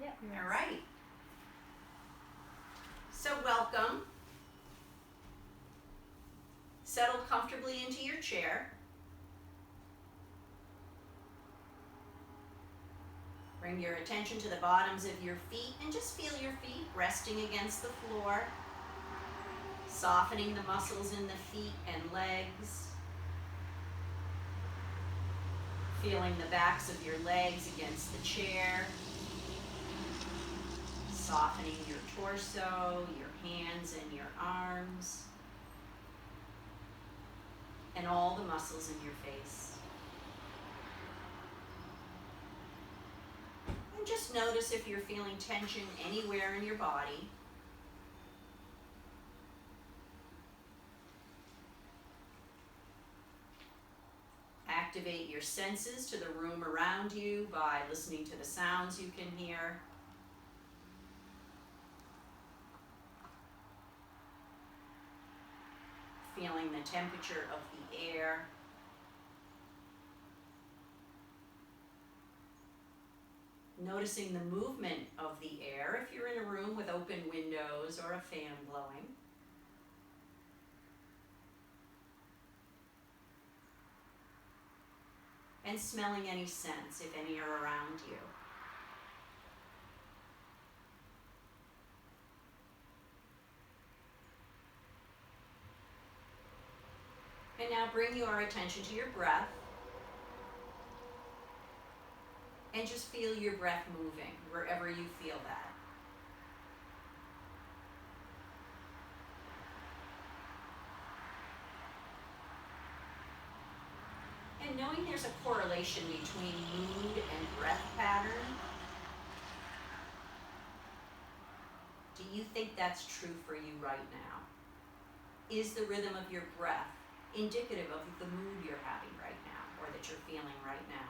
Yep. All right. So welcome. Settle comfortably into your chair. Bring your attention to the bottoms of your feet and just feel your feet resting against the floor. Softening the muscles in the feet and legs. Feeling the backs of your legs against the chair. Softening your torso, your hands and your arms. And all the muscles in your face. And just notice if you're feeling tension anywhere in your body. Activate your senses to the room around you by listening to the sounds you can hear. Feeling the temperature of the air. Noticing the movement of the air if you're in a room with open windows or a fan blowing. And smelling any scents, if any are around you. And now bring your attention to your breath. And just feel your breath moving wherever you feel that. And knowing there's a correlation between mood and breath pattern, do you think that's true for you right now? Is the rhythm of your breath indicative of the mood you're having right now, or that you're feeling right now?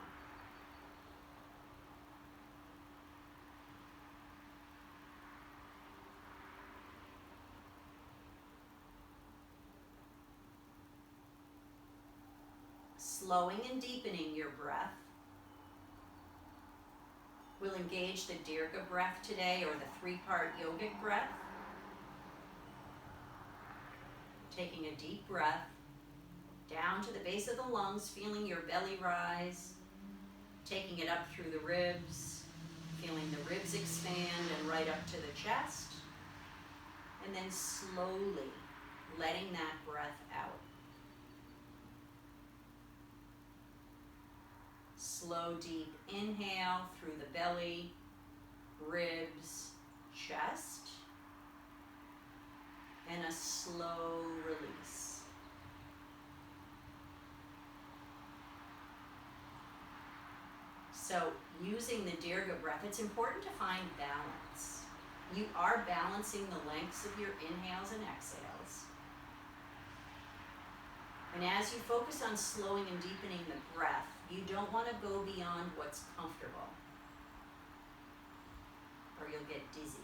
Slowing and deepening your breath. We'll engage the Dirga breath today, or the three-part yogic breath. Taking a deep breath down to the base of the lungs, feeling your belly rise. Taking it up through the ribs, feeling the ribs expand and right up to the chest. And then slowly letting that breath out. Slow, deep inhale through the belly, ribs, chest, and a slow release. So, using the Dirga breath, it's important to find balance. You are balancing the lengths of your inhales and exhales. And as you focus on slowing and deepening the breath, you don't want to go beyond what's comfortable, or you'll get dizzy.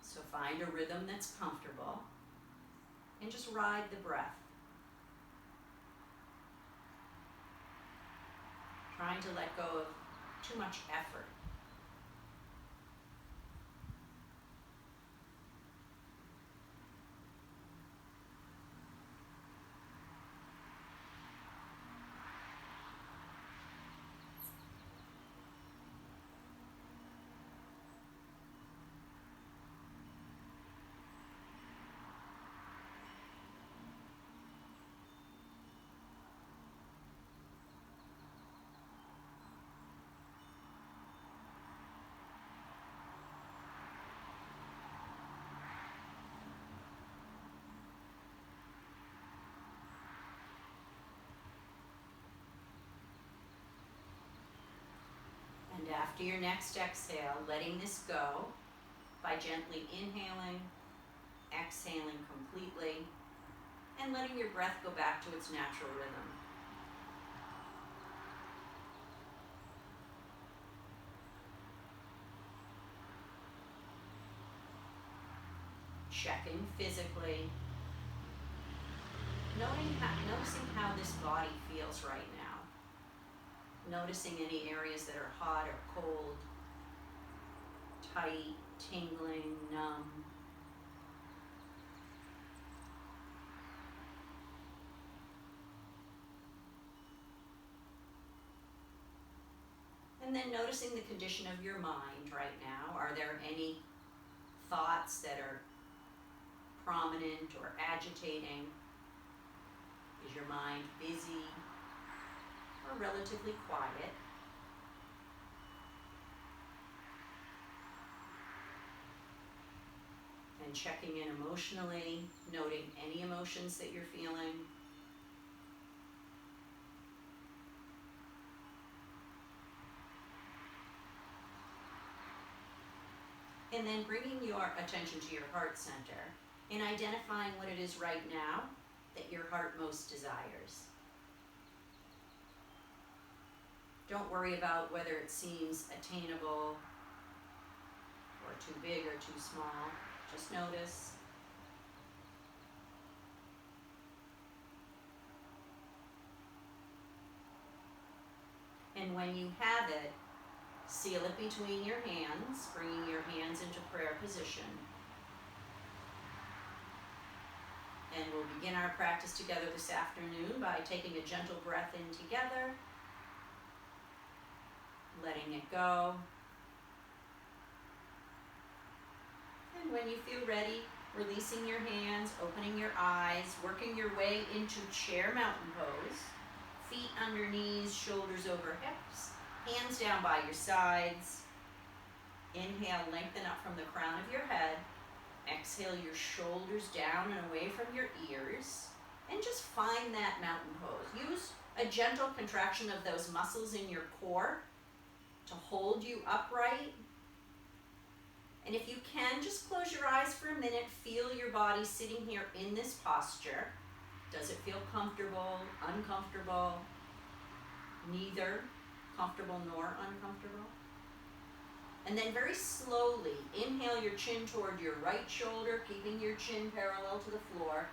So find a rhythm that's comfortable and just ride the breath. Trying to let go of too much effort. And after your next exhale, letting this go by gently inhaling, exhaling completely, and letting your breath go back to its natural rhythm. Checking physically, noticing how this body feels right now. Noticing any areas that are hot or cold, tight, tingling, numb. And then noticing the condition of your mind right now. Are there any thoughts that are prominent or agitating? Is your mind busy or relatively quiet? And checking in emotionally, noting any emotions that you're feeling. And then bringing your attention to your heart center and identifying what it is right now that your heart most desires. Don't worry about whether it seems attainable or too big or too small. Just notice. And when you have it, seal it between your hands, bringing your hands into prayer position. And we'll begin our practice together this afternoon by taking a gentle breath in together, letting it go. And when you feel ready, releasing your hands, opening your eyes, working your way into chair mountain pose. Feet under knees, shoulders over hips, hands down by your sides. Inhale, lengthen up from the crown of your head. Exhale your shoulders down and away from your ears. And just find that mountain pose. Use a gentle contraction of those muscles in your core to hold you upright. And if you can, just close your eyes for a minute. Feel your body sitting here in this posture. Does it feel comfortable, uncomfortable? Neither comfortable nor uncomfortable. And then very slowly, inhale your chin toward your right shoulder, keeping your chin parallel to the floor.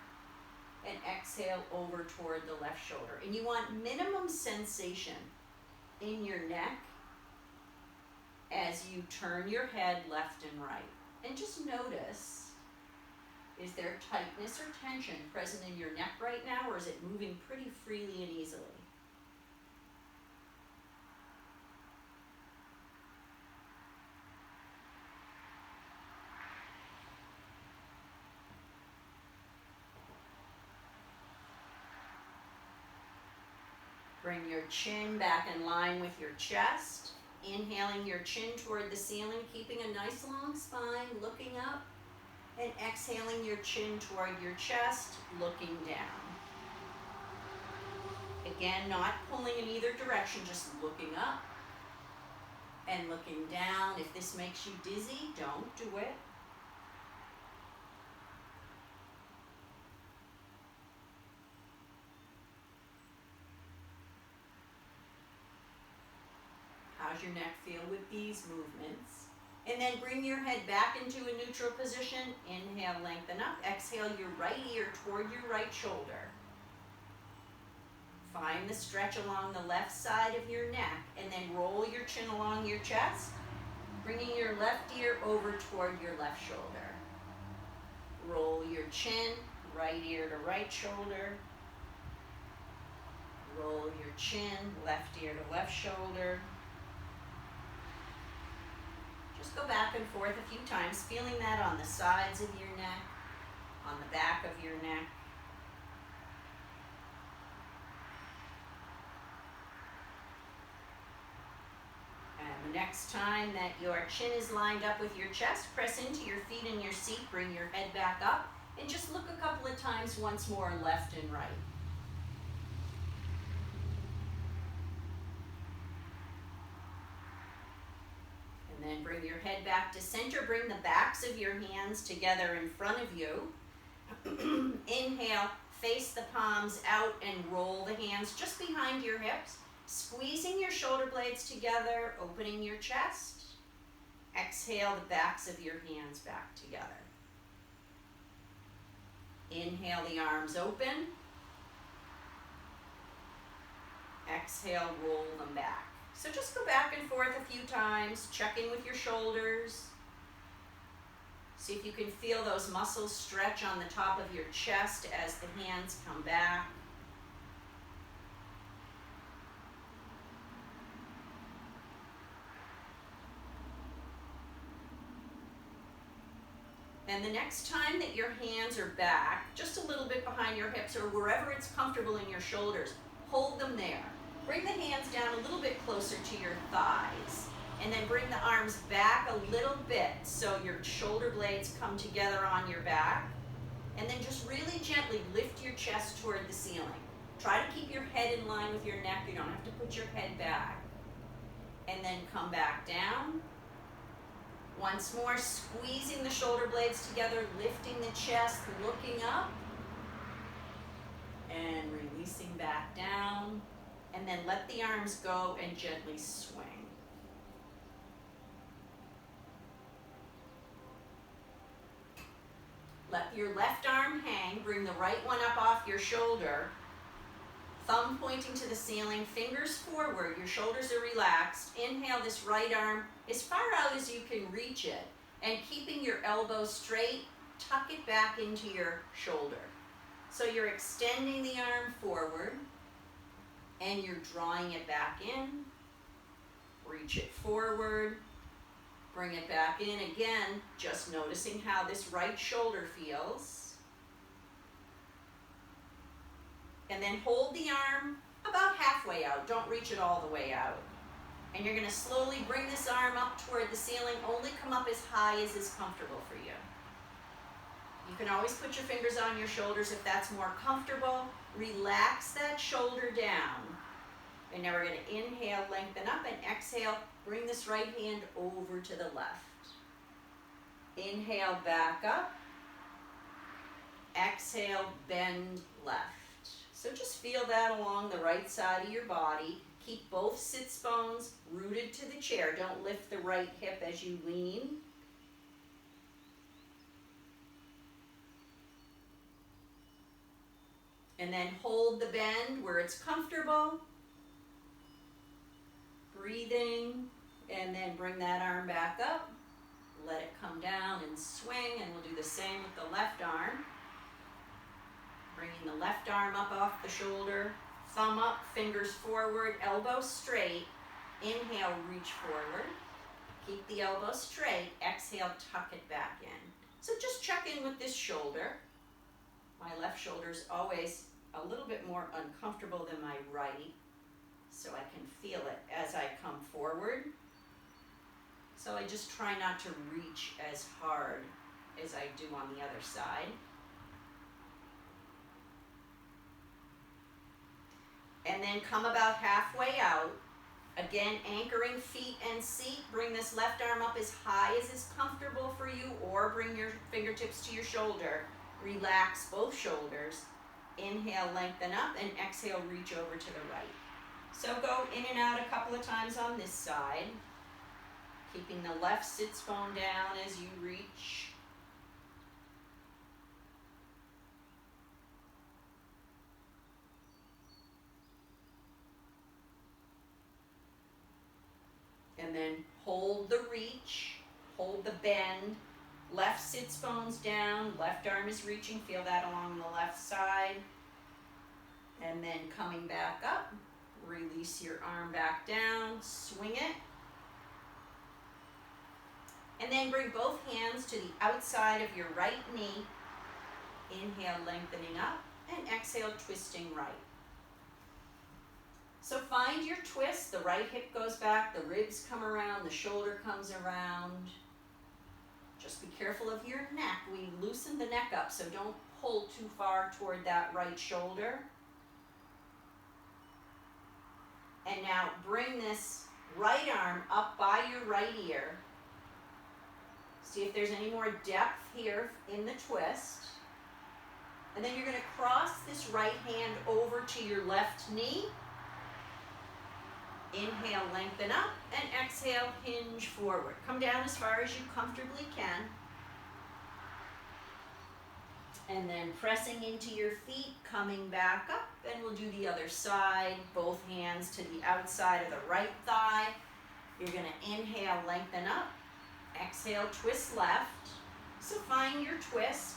And exhale over toward the left shoulder. And you want minimum sensation in your neck as you turn your head left and right. And just notice, is there tightness or tension present in your neck right now, or is it moving pretty freely and easily? Bring your chin back in line with your chest. Inhaling your chin toward the ceiling, keeping a nice long spine, looking up. And exhaling your chin toward your chest, looking down. Again, not pulling in either direction, just looking up and looking down. If this makes you dizzy, don't do it. How's your neck feel with these movements? And then bring your head back into a neutral position. Inhale, lengthen up. Exhale your right ear toward your right shoulder. Find the stretch along the left side of your neck, and then roll your chin along your chest, bringing your left ear over toward your left shoulder. Roll your chin, right ear to right shoulder. Roll your chin, left ear to left shoulder. Just go back and forth a few times, feeling that on the sides of your neck, on the back of your neck. And the next time that your chin is lined up with your chest, press into your feet in your seat, bring your head back up, and just look a couple of times once more left and right. And then bring your head back to center. Bring the backs of your hands together in front of you. Inhale, face the palms out and roll the hands just behind your hips. Squeezing your shoulder blades together, opening your chest. Exhale the backs of your hands back together. Inhale the arms open. exhale, roll them back. So just go back and forth a few times, check in with your shoulders. See if you can feel those muscles stretch on the top of your chest as the hands come back. And the next time that your hands are back, just a little bit behind your hips or wherever it's comfortable in your shoulders, hold them there. Bring the hands down a little bit closer to your thighs. And then bring the arms back a little bit so your shoulder blades come together on your back. And then just really gently lift your chest toward the ceiling. Try to keep your head in line with your neck. You don't have to put your head back. And then come back down. Once more, squeezing the shoulder blades together, lifting the chest, looking up. And releasing back down. And then let the arms go and gently swing. Let your left arm hang, bring the right one up off your shoulder, thumb pointing to the ceiling, fingers forward, your shoulders are relaxed. Inhale this right arm as far out as you can reach it, and keeping your elbows straight, tuck it back into your shoulder. So you're extending the arm forward, and you're drawing it back in. Reach it forward. Bring it back in again, just noticing how this right shoulder feels. And then hold the arm about halfway out. Don't reach it all the way out. And you're going to slowly bring this arm up toward the ceiling. Only come up as high as is comfortable for you. You can always put your fingers on your shoulders if that's more comfortable. Relax that shoulder down. And now we're going to inhale, lengthen up, and exhale. Bring this right hand over to the left. Inhale, back up. Exhale, bend left. So just feel that along the right side of your body. Keep both sits bones rooted to the chair. Don't lift the right hip as you lean. And then hold the bend where it's comfortable. Breathing, and then bring that arm back up. Let it come down and swing, and we'll do the same with the left arm. Bringing the left arm up off the shoulder, thumb up, fingers forward, elbow straight. Inhale, reach forward. Keep the elbow straight. Exhale, tuck it back in. So just check in with this shoulder. My left shoulder is always a little bit more uncomfortable than my right. So I can feel it as I come forward. So I just try not to reach as hard as I do on the other side. And then come about halfway out. Again, anchoring feet and seat. Bring this left arm up as high as is comfortable for you, or bring your fingertips to your shoulder. Relax both shoulders. Inhale, lengthen up, and exhale, reach over to the right. So go in and out a couple of times on this side, keeping the left sits bone down as you reach. And then hold the reach, hold the bend, left sits bones down, left arm is reaching, feel that along the left side. And then coming back up. Release your arm back down, swing it. And then bring both hands to the outside of your right knee. Inhale, lengthening up, and exhale, twisting right. So find your twist. The right hip goes back, the ribs come around, the shoulder comes around. Just be careful of your neck. We loosen the neck up, so don't pull too far toward that right shoulder. And now bring this right arm up by your right ear. See if there's any more depth here in the twist. And then you're going to cross this right hand over to your left knee. Inhale, lengthen up, and exhale, hinge forward. Come down as far as you comfortably can. And then pressing into your feet, coming back up, and we'll do the other side. Both hands to the outside of the right thigh. You're gonna inhale, lengthen up. Exhale, twist left. So find your twist.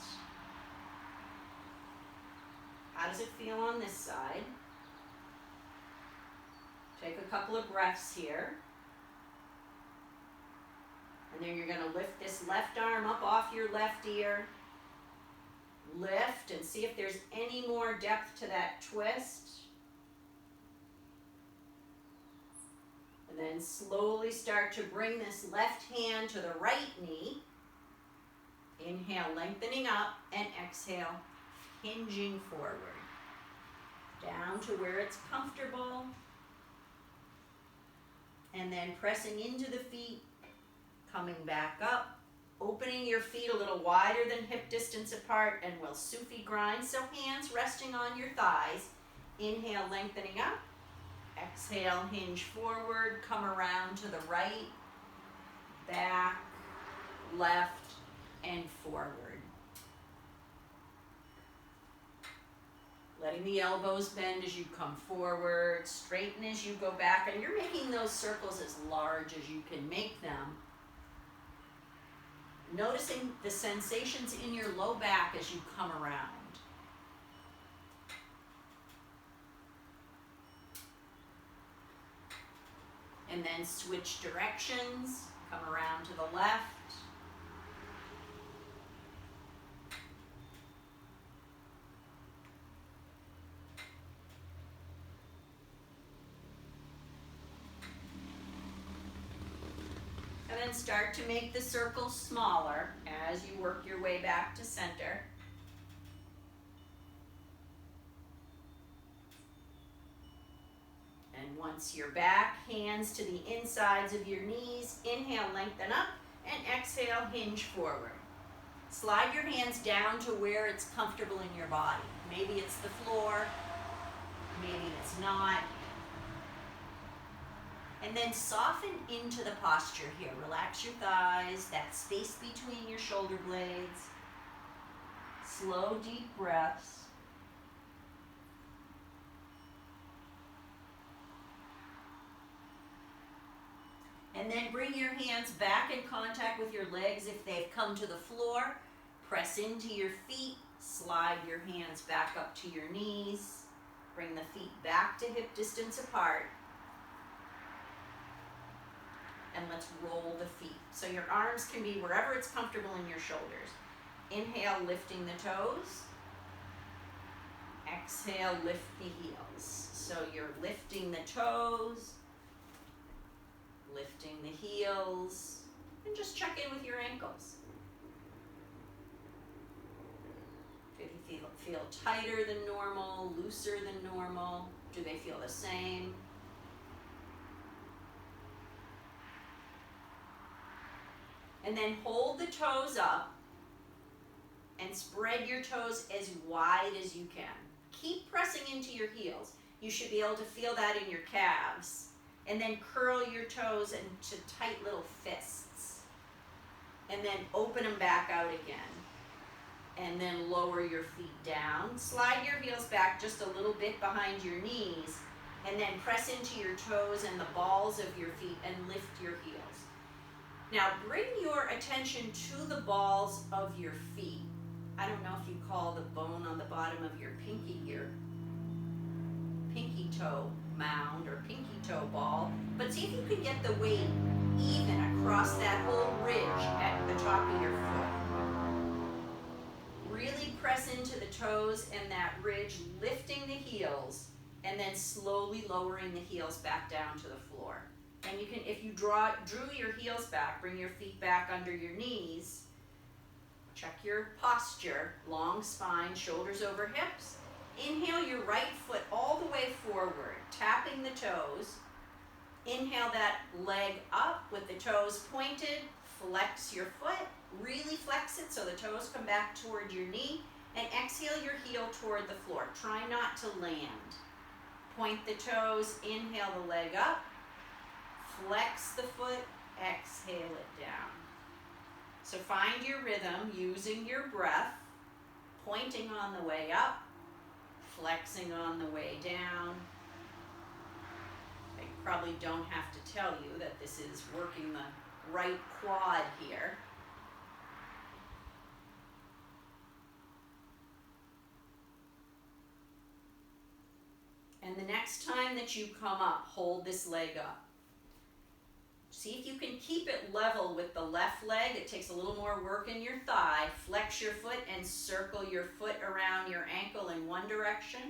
How does it feel on this side? Take a couple of breaths here. And then you're gonna lift this left arm up off your left ear. Lift and see if there's any more depth to that twist. And then slowly start to bring this left hand to the right knee. Inhale, lengthening up, and exhale, hinging forward. Down to where it's comfortable. And then pressing into the feet, coming back up. Opening your feet a little wider than hip distance apart, and we'll Sufi grind. So hands resting on your thighs. Inhale, lengthening up. Exhale, hinge forward. Come around to the right, back, left, and forward. Letting the elbows bend as you come forward. Straighten as you go back. And you're making those circles as large as you can make them. Noticing the sensations in your low back as you come around. And then switch directions, come around to the left. And then start to make the circles smaller as you work your way back to center. And once you're back, hands to the insides of your knees. Inhale, lengthen up, and exhale, hinge forward. Slide your hands down to where it's comfortable in your body. Maybe it's the floor, maybe it's not. And then soften into the posture here. Relax your thighs, that space between your shoulder blades. Slow, deep breaths. And then bring your hands back in contact with your legs if they've come to the floor. Press into your feet. Slide your hands back up to your knees. Bring the feet back to hip distance apart. And let's roll the feet. So your arms can be wherever it's comfortable in your shoulders. Inhale, lifting the toes. Exhale, lift the heels. So you're lifting the toes, lifting the heels, and just check in with your ankles. Do they feel tighter than normal, looser than normal? Do they feel the same? And then hold the toes up and spread your toes as wide as you can. Keep pressing into your heels. You should be able to feel that in your calves. And then curl your toes into tight little fists. And then open them back out again. And then lower your feet down. Slide your heels back just a little bit behind your knees. And then press into your toes and the balls of your feet and lift your heels. Now bring your attention to the balls of your feet. I don't know if you call the bone on the bottom of your pinky toe mound or pinky toe ball, but see if you can get the weight even across that whole ridge at the top of your foot. Really press into the toes and that ridge, lifting the heels, and then slowly lowering the heels back down to the floor. And you can, if you drew your heels back, bring your feet back under your knees. Check your posture, long spine, shoulders over hips. Inhale your right foot all the way forward, tapping the toes. Inhale that leg up with the toes pointed. Flex your foot, really flex it so the toes come back toward your knee. And exhale your heel toward the floor. Try not to land. Point the toes, inhale the leg up. Flex the foot, exhale it down. So find your rhythm using your breath. pointing on the way up, flexing on the way down. I probably don't have to tell you that this is working the right quad here. And the next time that you come up, hold this leg up. See if you can keep it level with the left leg. It takes a little more work in your thigh. Flex your foot and circle your foot around your ankle in one direction.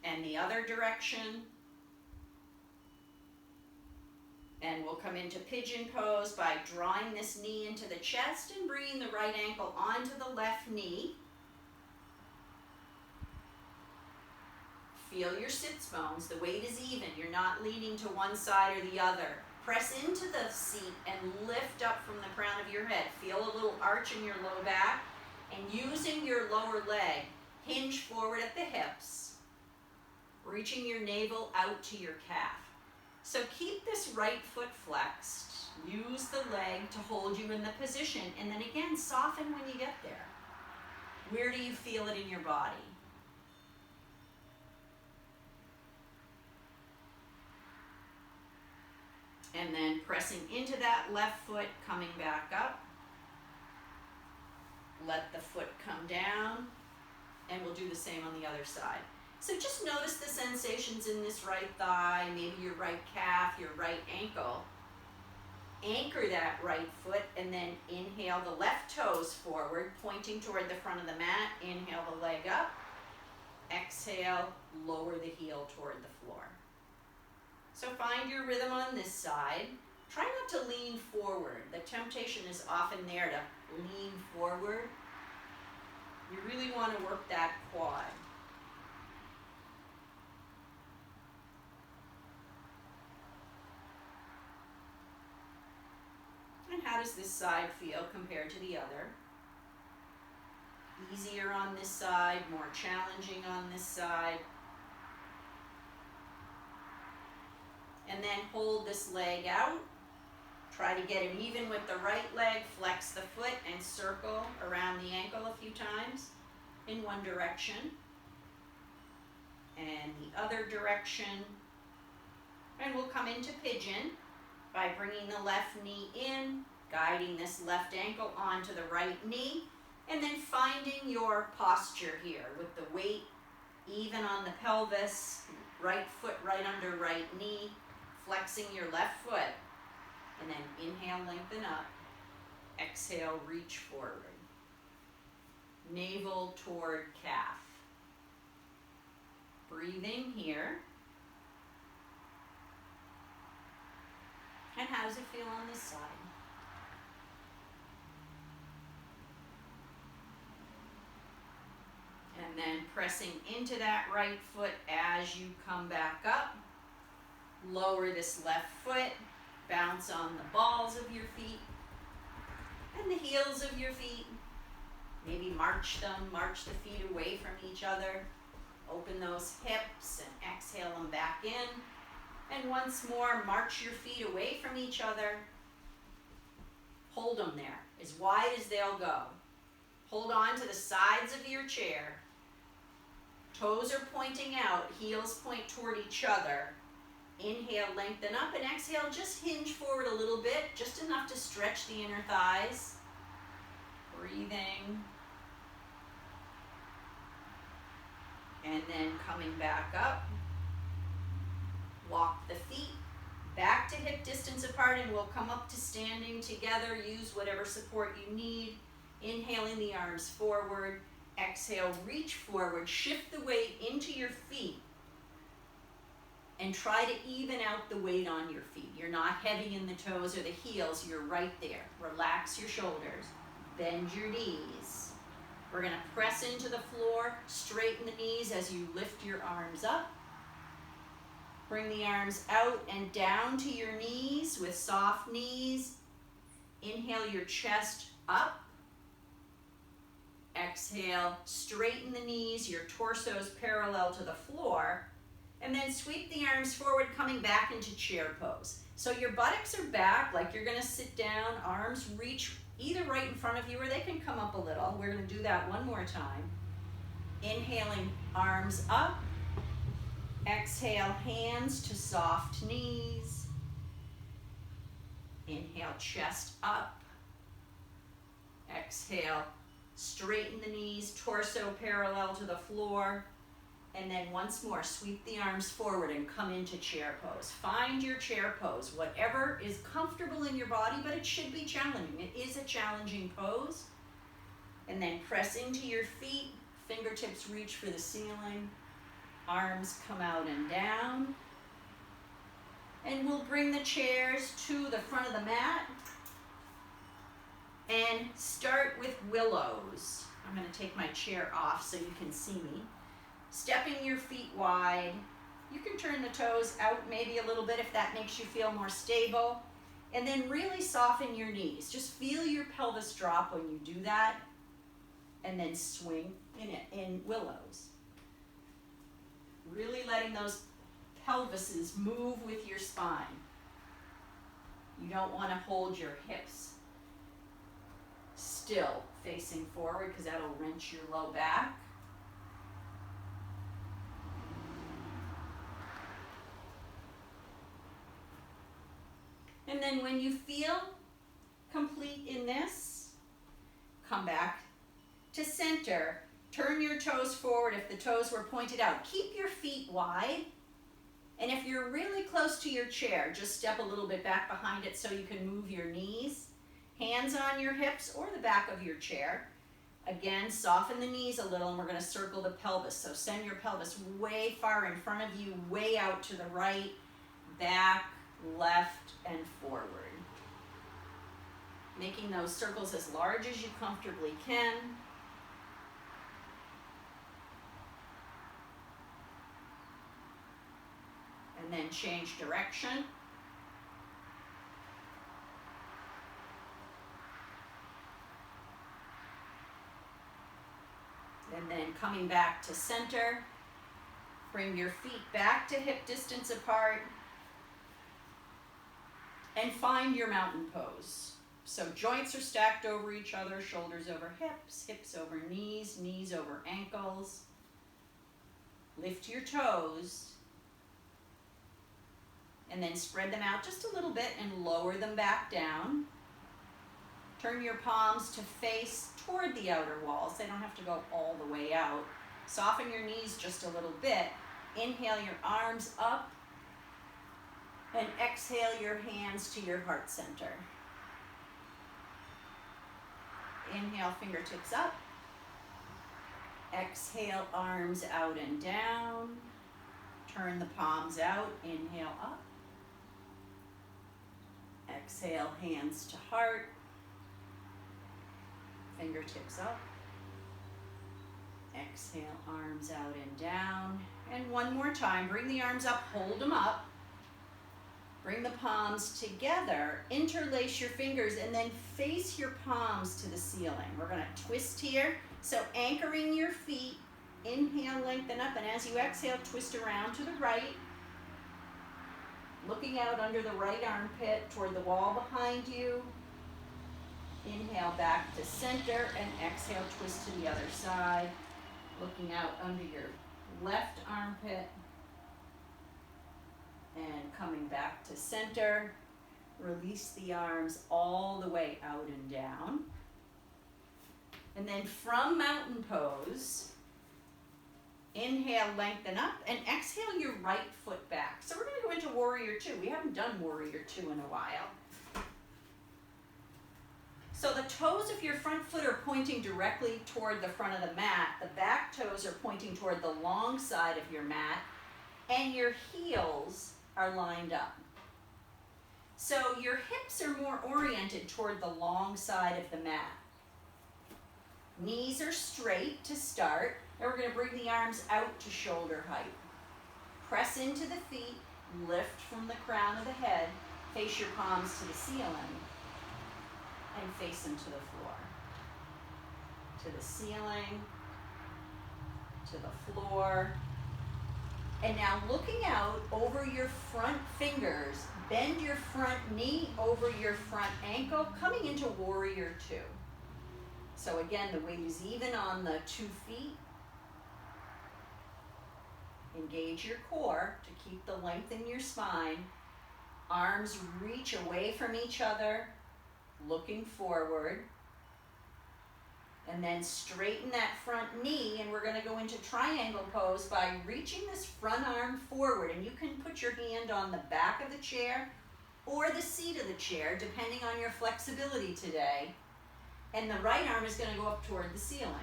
And the other direction. And we'll come into pigeon pose by drawing this knee into the chest and bringing the right ankle onto the left knee. Feel your sits bones. The weight is even. You're not leaning to one side or the other. Press into the seat and lift up from the crown of your head. Feel a little arch in your low back. And using your lower leg, hinge forward at the hips, reaching your navel out to your calf. So keep this right foot flexed. Use the leg to hold you in the position. And then again, soften when you get there. Where do you feel it in your body? And then pressing into that left foot, coming back up. Let the foot come down, and we'll do the same on the other side. So just notice the sensations in this right thigh, maybe your right calf, your right ankle. Anchor that right foot, and then inhale the left toes forward, pointing toward the front of the mat. Inhale the leg up. Exhale, lower the heel toward the floor. So find your rhythm on this side. Try not to lean forward. The temptation is often there to lean forward. You really want to work that quad. And how does this side feel compared to the other? Easier on this side, more challenging on this side. And then hold this leg out. Try to get it even with the right leg. Flex the foot and circle around the ankle a few times in one direction. And the other direction. And we'll come into pigeon by bringing the left knee in, guiding this left ankle onto the right knee, and then finding your posture here with the weight even on the pelvis, right foot right under right knee, flexing your left foot, and then inhale, lengthen up, exhale, reach forward, navel toward calf. Breathing here. And how does it feel on this side? And then pressing into that right foot as you come back up. Lower this left foot, bounce on the balls of your feet and the heels of your feet. Maybe march the feet away from each other. Open those hips and exhale them back in. And once more, march your feet away from each other. Hold them there, as wide as they'll go. Hold on to the sides of your chair. Toes are pointing out, heels point toward each other. Inhale, lengthen up, and exhale, just hinge forward a little bit, just enough to stretch the inner thighs. Breathing. And then coming back up. Walk the feet back to hip distance apart, and we'll come up to standing together. Use whatever support you need. Inhaling the arms forward. Exhale, reach forward. Shift the weight into your feet. And try to even out the weight on your feet. You're not heavy in the toes or the heels. You're right there. Relax your shoulders. Bend your knees. We're going to press into the floor. Straighten the knees as you lift your arms up. Bring the arms out and down to your knees with soft knees. Inhale your chest up. Exhale, straighten the knees. Your torso is parallel to the floor. And then sweep the arms forward, coming back into chair pose. So your buttocks are back like you're going to sit down. Arms reach either right in front of you or they can come up a little. We're going to do that one more time. Inhaling, arms up. Exhale, hands to soft knees. Inhale, chest up. Exhale, straighten the knees, torso parallel to the floor. And then once more, sweep the arms forward and come into chair pose. Find your chair pose, whatever is comfortable in your body, but it should be challenging. It is a challenging pose. And then press into your feet, fingertips reach for the ceiling, arms come out and down. And we'll bring the chairs to the front of the mat and start with willows. I'm going to take my chair off so you can see me. Stepping your feet wide. You can turn the toes out maybe a little bit if that makes you feel more stable. And then really soften your knees. Just feel your pelvis drop when you do that. And then swing in willows. Really letting those pelvises move with your spine. You don't want to hold your hips still facing forward because that'll wrench your low back. And then when you feel complete in this, come back to center. Turn your toes forward if the toes were pointed out. Keep your feet wide. And if you're really close to your chair, just step a little bit back behind it so you can move your knees. Hands on your hips or the back of your chair. Again, soften the knees a little and we're going to circle the pelvis. So send your pelvis way far in front of you, way out to the right, back, left, and forward. Making those circles as large as you comfortably can. And then change direction. And then coming back to center. Bring your feet back to hip distance apart. And find your mountain pose. So joints are stacked over each other, shoulders over hips, hips over knees, knees over ankles. Lift your toes. And then spread them out just a little bit and lower them back down. Turn your palms to face toward the outer walls. They don't have to go all the way out. Soften your knees just a little bit. Inhale your arms up. And exhale your hands to your heart center. Inhale, fingertips up. Exhale, arms out and down. Turn the palms out. Inhale up. Exhale, hands to heart. Fingertips up. Exhale, arms out and down. And one more time, bring the arms up, hold them up. Bring the palms together, interlace your fingers, and then face your palms to the ceiling. We're going to twist here. So anchoring your feet, inhale, lengthen up, and as you exhale, twist around to the right. Looking out under the right armpit toward the wall behind you. Inhale back to center, and exhale, twist to the other side. Looking out under your left armpit. And coming back to center, release the arms all the way out and down. And then from mountain pose, inhale, lengthen up, and exhale your right foot back. So we're going to go into Warrior Two. We haven't done Warrior Two in a while. So the toes of your front foot are pointing directly toward the front of the mat. The back toes are pointing toward the long side of your mat, and your heels are lined up. So your hips are more oriented toward the long side of the mat. Knees are straight to start, and we're going to bring the arms out to shoulder height. Press into the feet, lift from the crown of the head, face your palms to the ceiling, and face them to the floor. To the ceiling, to the floor, And now looking out over your front fingers, bend your front knee over your front ankle, coming into warrior two. So again, the weight is even on the 2 feet. Engage your core to keep the length in your spine. Arms reach away from each other, looking forward. And then straighten that front knee, and we're going to go into triangle pose by reaching this front arm forward. And you can put your hand on the back of the chair or the seat of the chair, depending on your flexibility today. And the right arm is going to go up toward the ceiling.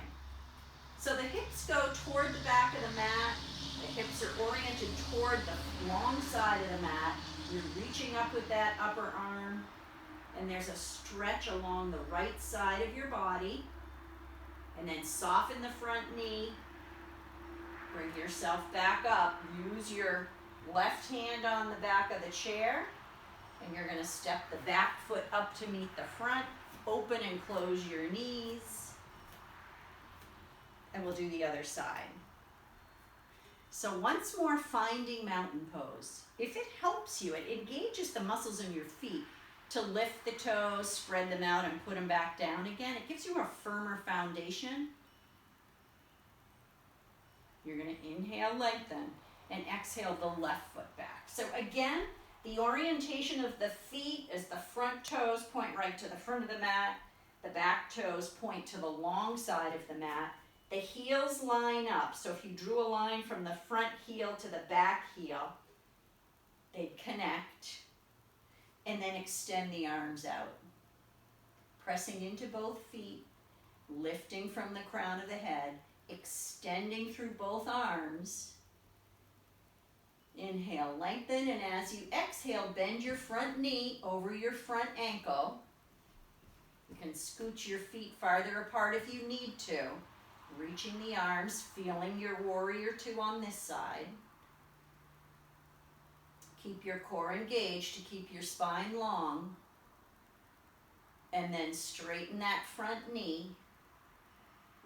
So the hips go toward the back of the mat. The hips are oriented toward the long side of the mat. You're reaching up with that upper arm, and there's a stretch along the right side of your body. And then soften the front knee. Bring yourself back up. Use your left hand on the back of the chair, and you're going to step the back foot up to meet the front. Open and close your knees. And we'll do the other side. So once more, finding mountain pose. If it helps you, it engages the muscles in your feet to lift the toes, spread them out, and put them back down again. It gives you a firmer foundation. You're going to inhale, lengthen, and exhale the left foot back. So again, the orientation of the feet is the front toes point right to the front of the mat. The back toes point to the long side of the mat. The heels line up. So if you drew a line from the front heel to the back heel, they'd connect. And then extend the arms out. Pressing into both feet, lifting from the crown of the head, extending through both arms. Inhale, lengthen, and as you exhale, bend your front knee over your front ankle. You can scooch your feet farther apart if you need to. Reaching the arms, feeling your warrior two on this side. Keep your core engaged to keep your spine long. And then straighten that front knee.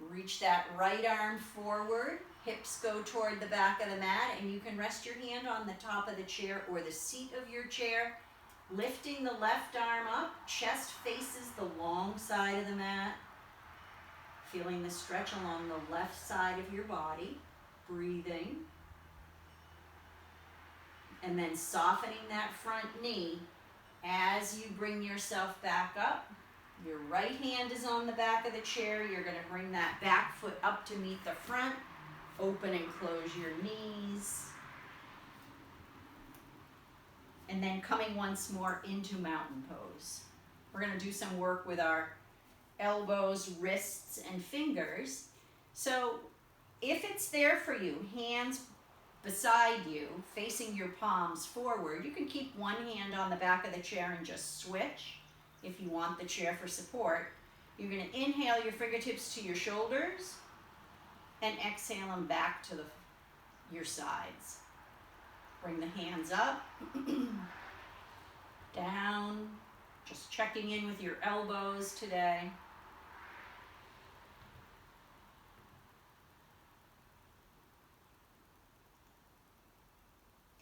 Reach that right arm forward. Hips go toward the back of the mat, and you can rest your hand on the top of the chair or the seat of your chair. Lifting the left arm up, chest faces the long side of the mat. Feeling the stretch along the left side of your body. Breathing. And then softening that front knee as you bring yourself back up. Your right hand is on the back of the chair. You're going to bring that back foot up to meet the front. Open and close your knees. And then coming once more into mountain pose. We're going to do some work with our elbows, wrists, and fingers. So if it's there for you, hands beside you, facing your palms forward, you can keep one hand on the back of the chair and just switch if you want the chair for support. You're going to inhale your fingertips to your shoulders and exhale them back to your sides. Bring the hands up, down, just checking in with your elbows today.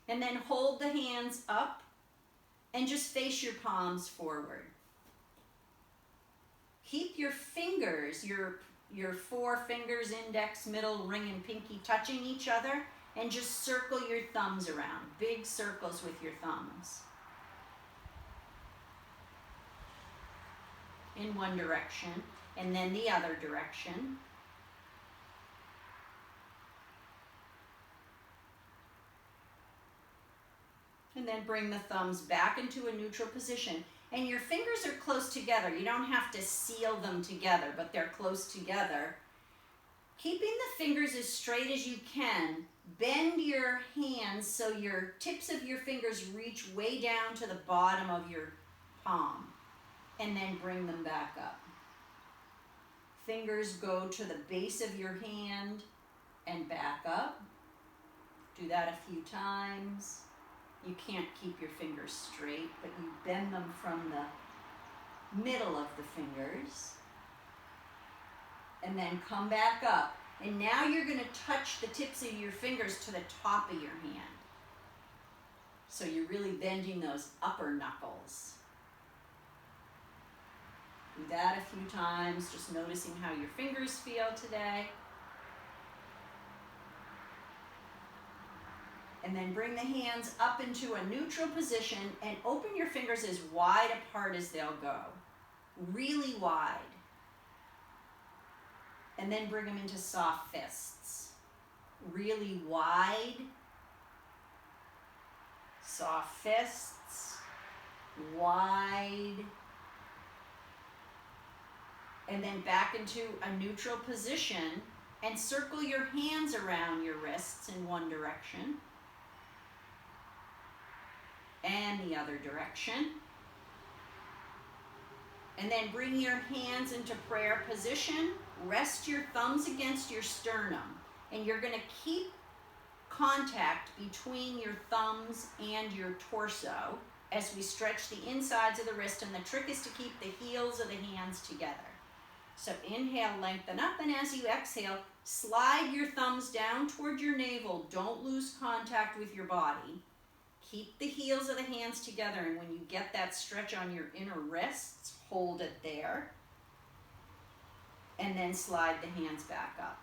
And then hold the hands up and just face your palms forward. Keep your fingers, your 4 fingers, index, middle, ring, and pinky touching each other, and just circle your thumbs around. Big circles with your thumbs. In one direction, and then the other direction. And then bring the thumbs back into a neutral position. And your fingers are close together. You don't have to seal them together, but they're close together. Keeping the fingers as straight as you can, bend your hands so your tips of your fingers reach way down to the bottom of your palm. And then bring them back up. Fingers go to the base of your hand and back up. Do that a few times. You can't keep your fingers straight, but you bend them from the middle of the fingers. And then come back up. And now you're going to touch the tips of your fingers to the top of your hand. So you're really bending those upper knuckles. Do that a few times, just noticing how your fingers feel today. And then bring the hands up into a neutral position and open your fingers as wide apart as they'll go. Really wide. And then bring them into soft fists. Really wide. Soft fists. Wide. And then back into a neutral position and circle your hands around your wrists in one direction and the other direction. And then bring your hands into prayer position. Rest your thumbs against your sternum. And you're going to keep contact between your thumbs and your torso as we stretch the insides of the wrist. And the trick is to keep the heels of the hands together. So inhale, lengthen up, and as you exhale, slide your thumbs down toward your navel. Don't lose contact with your body. Keep the heels of the hands together, and when you get that stretch on your inner wrists, hold it there. And then slide the hands back up.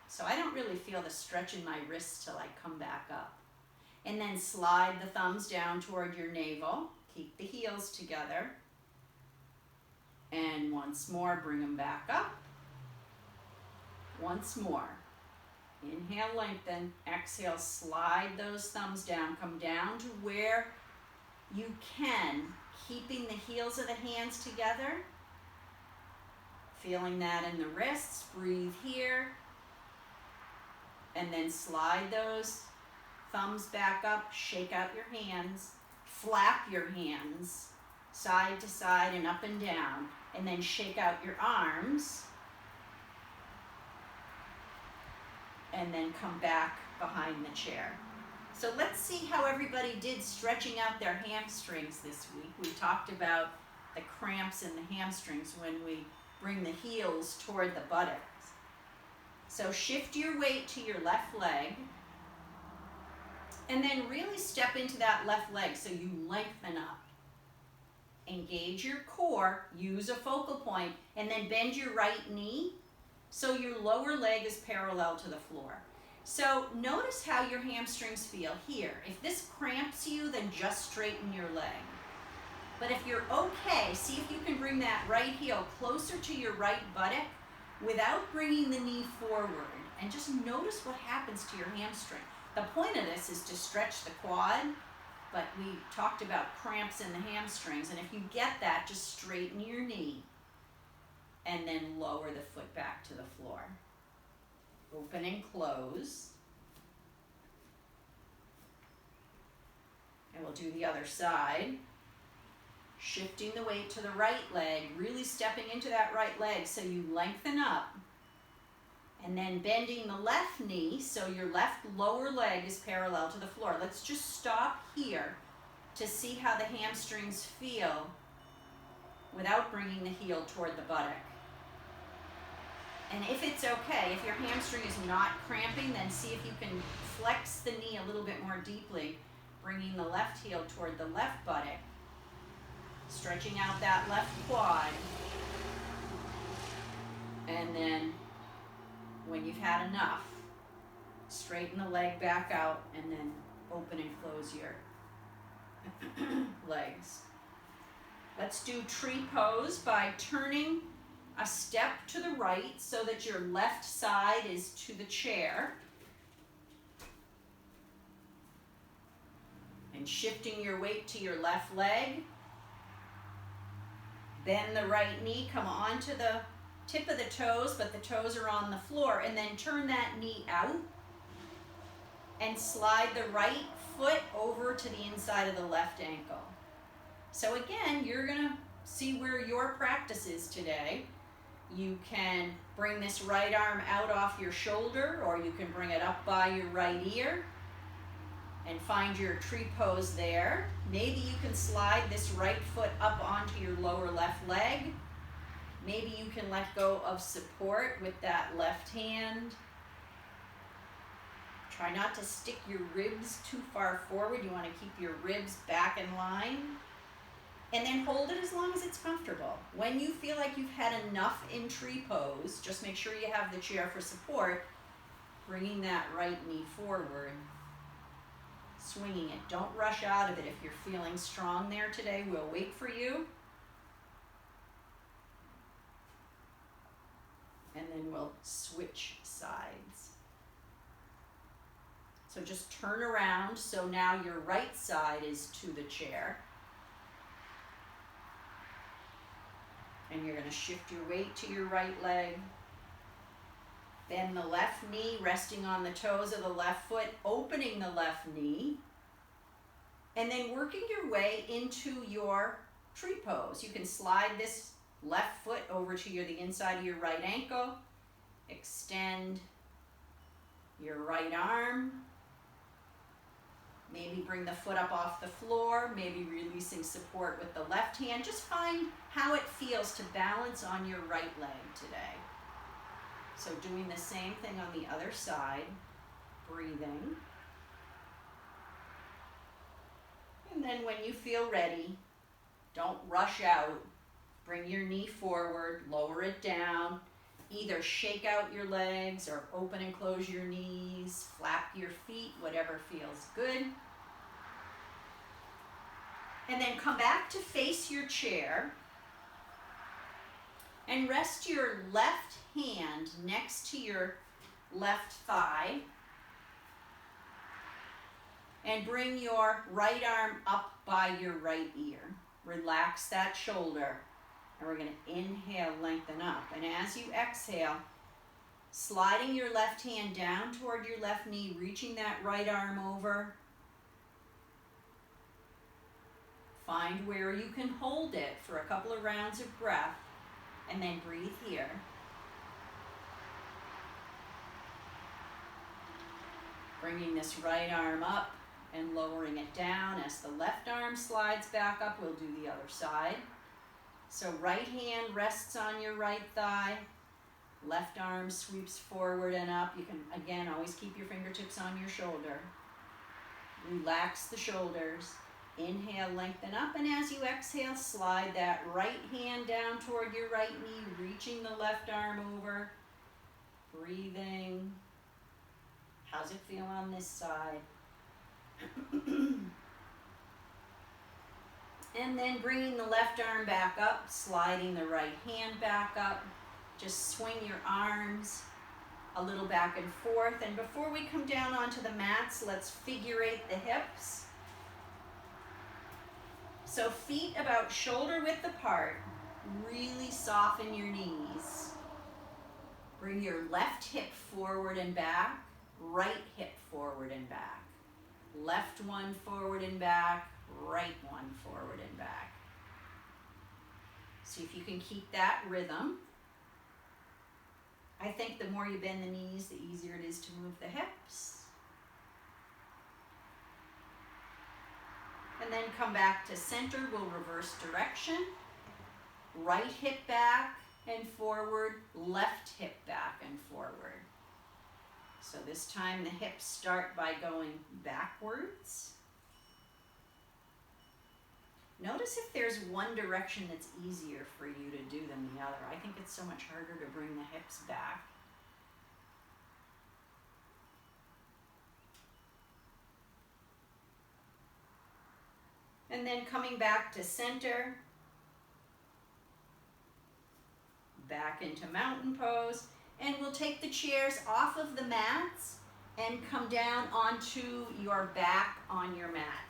So I don't really feel the stretch in my wrists till I come back up. And then slide the thumbs down toward your navel. Keep the heels together. And once more, bring them back up. Once more. Inhale, lengthen. Exhale, slide those thumbs down. Come down to where you can, keeping the heels of the hands together. Feeling that in the wrists. Breathe here. And then slide those thumbs back up. Shake out your hands. Flap your hands side to side and up and down. And then shake out your arms. And then come back behind the chair. So let's see how everybody did stretching out their hamstrings this week. We talked about the cramps in the hamstrings when we bring the heels toward the buttocks. So shift your weight to your left leg. And then really step into that left leg so you lengthen up. Engage your core, use a focal point, and then bend your right knee so your lower leg is parallel to the floor. So notice how your hamstrings feel here. If this cramps you, then just straighten your leg. But if you're okay, see if you can bring that right heel closer to your right buttock without bringing the knee forward. And just notice what happens to your hamstring. The point of this is to stretch the quad, but we talked about cramps in the hamstrings. And if you get that, just straighten your knee. And then lower the foot back to the floor. Open and close. And we'll do the other side. Shifting the weight to the right leg, really stepping into that right leg so you lengthen up. And then bending the left knee so your left lower leg is parallel to the floor. Let's just stop here to see how the hamstrings feel without bringing the heel toward the buttock. And if it's okay, if your hamstring is not cramping, then see if you can flex the knee a little bit more deeply, bringing the left heel toward the left buttock, stretching out that left quad. And then when you've had enough, straighten the leg back out and then open and close your legs. Let's do tree pose by turning a step to the right so that your left side is to the chair. And shifting your weight to your left leg. Bend the right knee, come onto the tip of the toes, but the toes are on the floor. And then turn that knee out. And slide the right foot over to the inside of the left ankle. So again, you're gonna see where your practice is today. You can bring this right arm out off your shoulder, or you can bring it up by your right ear and find your tree pose there. Maybe you can slide this right foot up onto your lower left leg. Maybe you can let go of support with that left hand. Try not to stick your ribs too far forward. You want to keep your ribs back in line. And then hold it as long as it's comfortable. When you feel like you've had enough in tree pose, just make sure you have the chair for support, bringing that right knee forward, swinging it. Don't rush out of it. If you're feeling strong there today, we'll wait for you. And then we'll switch sides. So just turn around, so now your right side is to the chair. And you're going to shift your weight to your right leg. Bend the left knee, resting on the toes of the left foot, opening the left knee. And then working your way into your tree pose. You can slide this left foot over to the inside of your right ankle. Extend your right arm. Maybe bring the foot up off the floor, maybe releasing support with the left hand. Just find how it feels to balance on your right leg today. So doing the same thing on the other side, breathing. And then when you feel ready, don't rush out. Bring your knee forward, lower it down. Either shake out your legs or open and close your knees, flap your feet, whatever feels good. And then come back to face your chair and rest your left hand next to your left thigh and bring your right arm up by your right ear. Relax that shoulder. And we're going to inhale, lengthen up. And as you exhale, sliding your left hand down toward your left knee, reaching that right arm over. Find where you can hold it for a couple of rounds of breath, and then breathe here. Bringing this right arm up and lowering it down. As the left arm slides back up, we'll do the other side. So right hand rests on your right thigh, left arm sweeps forward and up. You can, again, always keep your fingertips on your shoulder. Relax the shoulders. Inhale, lengthen up, and as you exhale, slide that right hand down toward your right knee, reaching the left arm over. Breathing. How's it feel on this side? And then bringing the left arm back up, sliding the right hand back up. Just swing your arms a little back and forth. And before we come down onto the mats, let's figure eight the hips. So feet about shoulder width apart. Really soften your knees. Bring your left hip forward and back, right hip forward and back. Left one forward and back, right one forward and back. See if you can keep that rhythm. I think the more you bend the knees, the easier it is to move the hips. And then come back to center. We'll reverse direction. Right hip back and forward, left hip back and forward. So this time the hips start by going backwards. Notice if there's one direction that's easier for you to do than the other. I think it's so much harder to bring the hips back. And then coming back to center, back into mountain pose, and we'll take the chairs off of the mats and come down onto your back on your mat.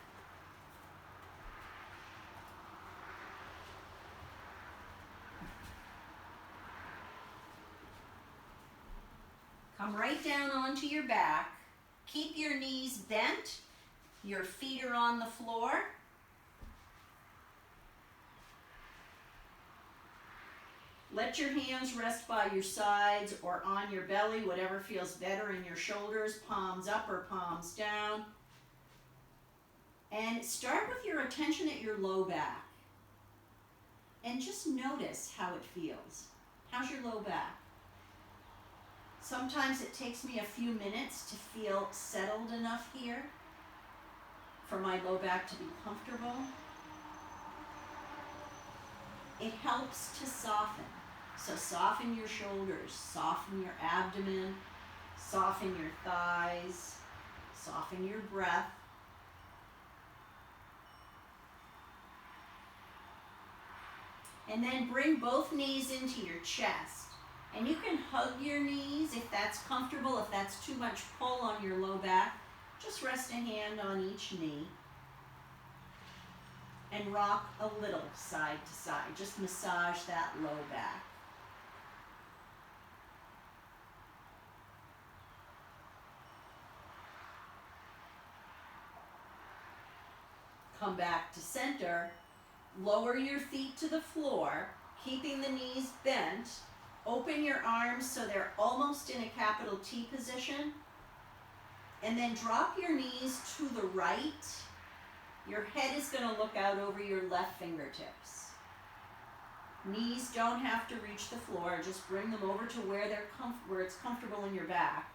Come right down onto your back. Keep your knees bent. Your feet are on the floor. Let your hands rest by your sides or on your belly, whatever feels better, in your shoulders, palms up or palms down. And start with your attention at your low back. and just notice how it feels. How's your low back? Sometimes it takes me a few minutes to feel settled enough here for my low back to be comfortable. It helps to soften. So soften your shoulders, soften your abdomen, soften your thighs, soften your breath. And then bring both knees into your chest. And you can hug your knees if that's comfortable. If that's too much pull on your low back, just rest a hand on each knee. And rock a little side to side. Just massage that low back. Come back to center. Lower your feet to the floor, keeping the knees bent. Open your arms so they're almost in a capital T position. And then drop your knees to the right. Your head is going to look out over your left fingertips. Knees don't have to reach the floor. Just bring them over to where it's comfortable in your back.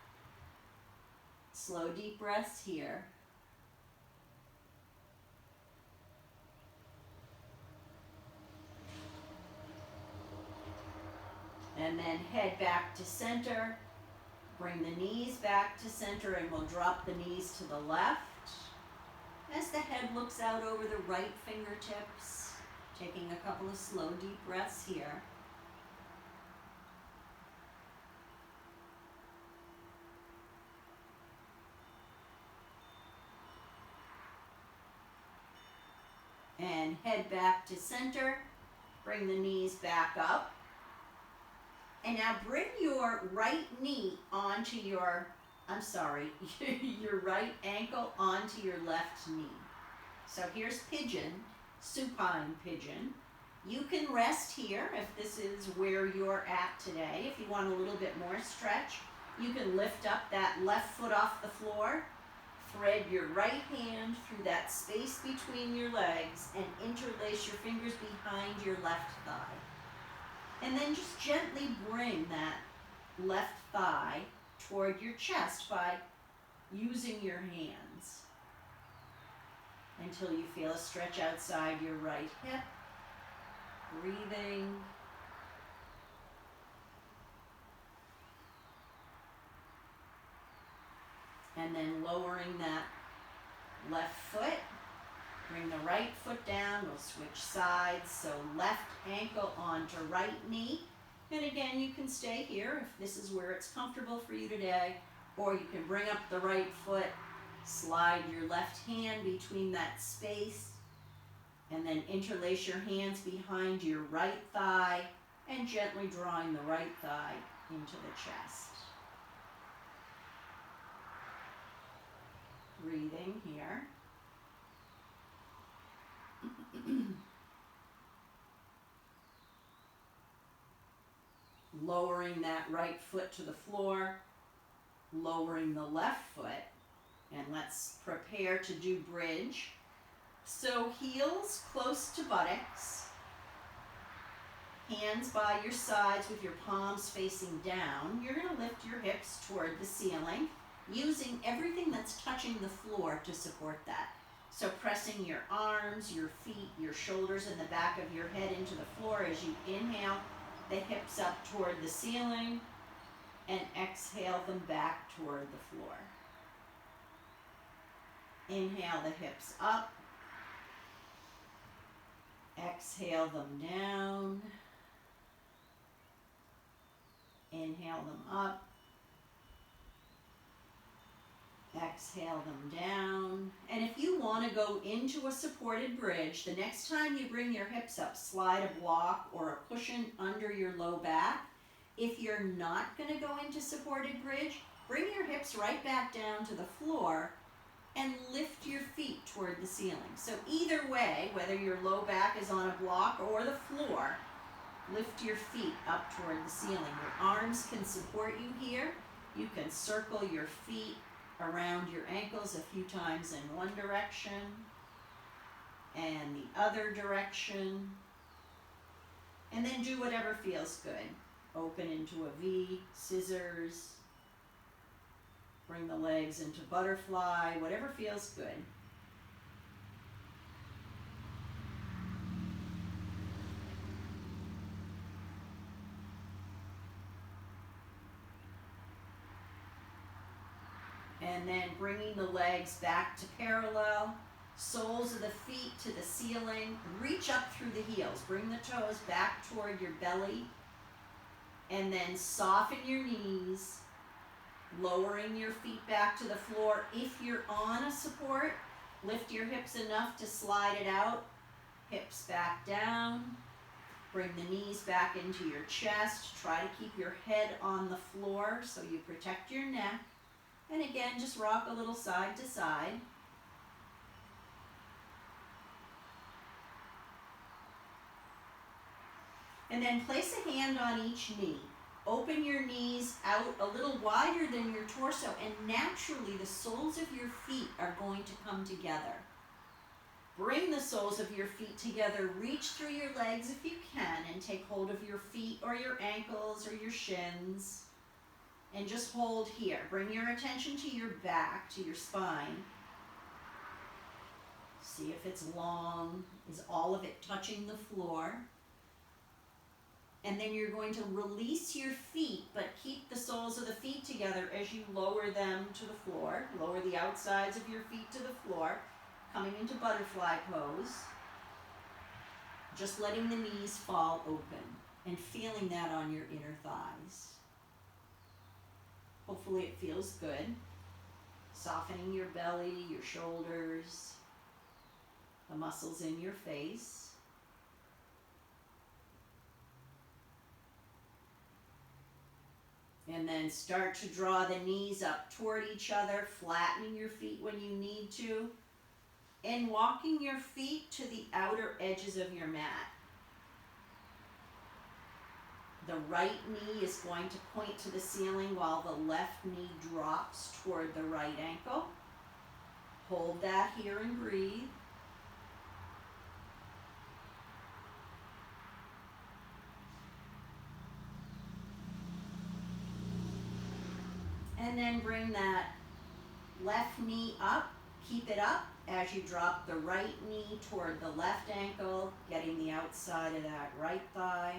Slow, deep breaths here. And then head back to center. Bring the knees back to center, and we'll drop the knees to the left. As the head looks out over the right fingertips, taking a couple of slow, deep breaths here. And head back to center. Bring the knees back up. And now bring your right knee onto your right ankle onto your left knee. So here's pigeon, supine pigeon. You can rest here if this is where you're at today. If you want a little bit more stretch, you can lift up that left foot off the floor, thread your right hand through that space between your legs, and interlace your fingers behind your left thigh. And then just gently bring that left thigh toward your chest by using your hands until you feel a stretch outside your right hip. Breathing. And then lowering that left foot. Bring the right foot down. We'll switch sides. So left ankle onto right knee. And again, you can stay here if this is where it's comfortable for you today. Or you can bring up the right foot, slide your left hand between that space, and then interlace your hands behind your right thigh and gently drawing the right thigh into the chest. Breathing here. Lowering that right foot to the floor, lowering the left foot, and let's prepare to do bridge. So heels close to buttocks, hands by your sides with your palms facing down. You're going to lift your hips toward the ceiling, using everything that's touching the floor to support that. So pressing your arms, your feet, your shoulders, and the back of your head into the floor as you inhale, the hips up toward the ceiling, and exhale them back toward the floor. Inhale the hips up. Exhale them down. Inhale them up. Exhale them down. And if you want to go into a supported bridge, the next time you bring your hips up, slide a block or a cushion under your low back. If you're not going to go into supported bridge, bring your hips right back down to the floor and lift your feet toward the ceiling. So either way, whether your low back is on a block or the floor, lift your feet up toward the ceiling. Your arms can support you here. You can circle your feet around your ankles a few times in one direction and the other direction. And then do whatever feels good. Open into a V, scissors, bring the legs into butterfly, whatever feels good. And then bringing the legs back to parallel, soles of the feet to the ceiling, reach up through the heels, bring the toes back toward your belly, and then soften your knees, lowering your feet back to the floor. If you're on a support, lift your hips enough to slide it out, hips back down, bring the knees back into your chest, try to keep your head on the floor so you protect your neck. And again, just rock a little side to side. And then place a hand on each knee. Open your knees out a little wider than your torso, and naturally the soles of your feet are going to come together. Bring the soles of your feet together, reach through your legs if you can, and take hold of your feet or your ankles or your shins. And just hold here. Bring your attention to your back, to your spine. See if it's long. Is all of it touching the floor? And then you're going to release your feet, but keep the soles of the feet together as you lower them to the floor. Lower the outsides of your feet to the floor, coming into butterfly pose. Just letting the knees fall open and feeling that on your inner thighs. Hopefully it feels good. Softening your belly, your shoulders, the muscles in your face. And then start to draw the knees up toward each other, flattening your feet when you need to, and walking your feet to the outer edges of your mat. The right knee is going to point to the ceiling while the left knee drops toward the right ankle. Hold that here and breathe. And then bring that left knee up, keep it up as you drop the right knee toward the left ankle, getting the outside of that right thigh.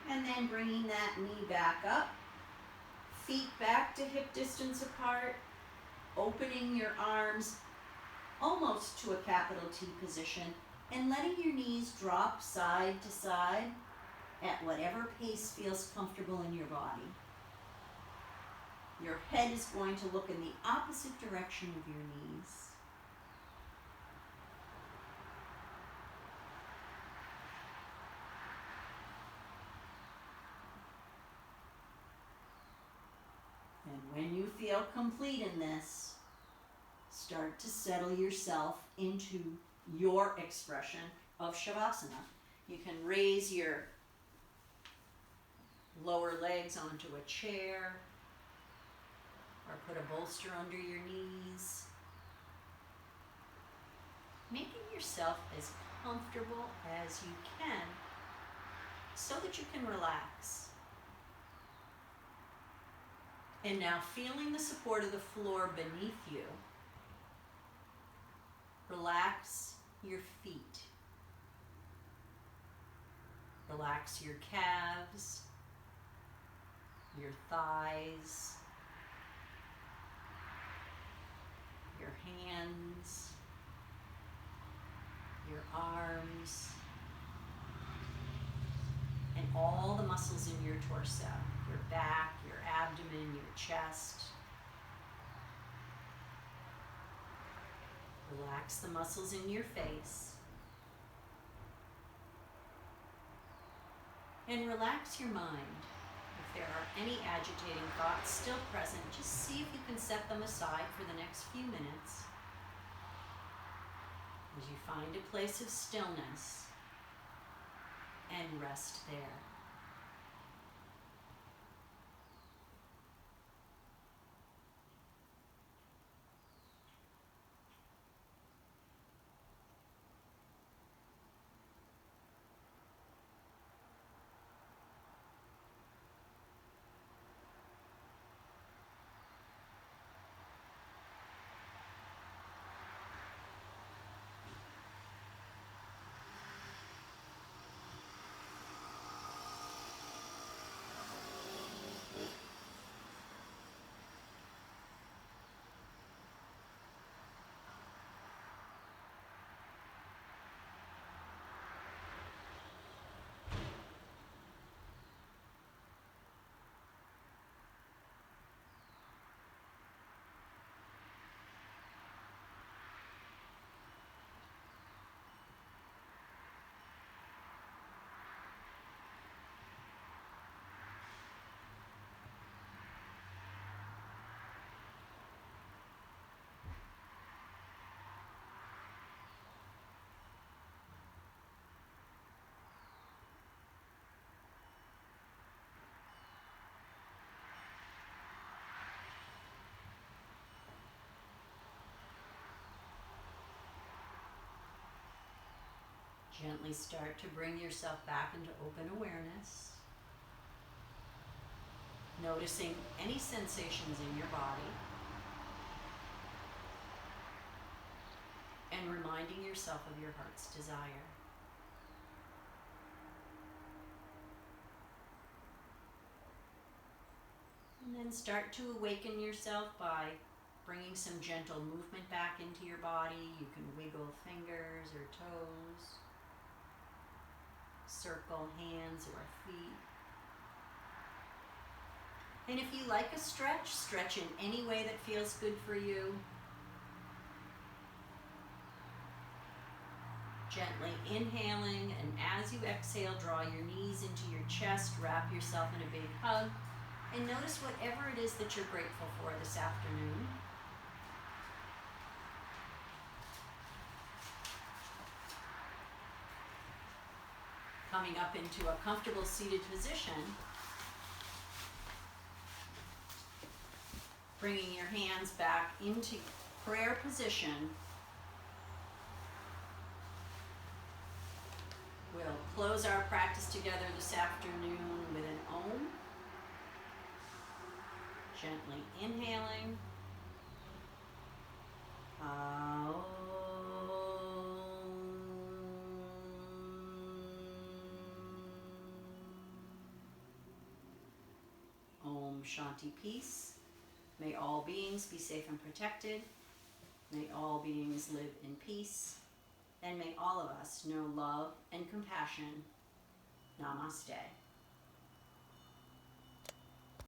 And then bringing that knee back up, feet back to hip distance apart, opening your arms almost to a capital T position, and letting your knees drop side to side at whatever pace feels comfortable in your body. Your head is going to look in the opposite direction of your knees. And when you feel complete in this, start to settle yourself into your expression of Shavasana. You can raise your lower legs onto a chair or put a bolster under your knees, making yourself as comfortable as you can so that you can relax. And now feeling the support of the floor beneath you, relax your feet. Relax your calves, your thighs, your hands, your arms, and all the muscles in your torso, your back, your abdomen, your chest. Relax the muscles in your face. And relax your mind. If there are any agitating thoughts still present, just see if you can set them aside for the next few minutes as you find a place of stillness and rest there. Gently start to bring yourself back into open awareness. Noticing any sensations in your body. And reminding yourself of your heart's desire. And then start to awaken yourself by bringing some gentle movement back into your body. You can wiggle fingers or toes, circle hands or feet. And if you like a stretch, stretch in any way that feels good for you. Gently inhaling, and as you exhale, draw your knees into your chest, wrap yourself in a big hug, and notice whatever it is that you're grateful for this afternoon. Coming up into a comfortable seated position, bringing your hands back into prayer position. We'll close our practice together this afternoon with an Om. Gently inhaling. Om Shanti Peace. May all beings be safe and protected. May all beings live in peace. And may all of us know love and compassion. Namaste.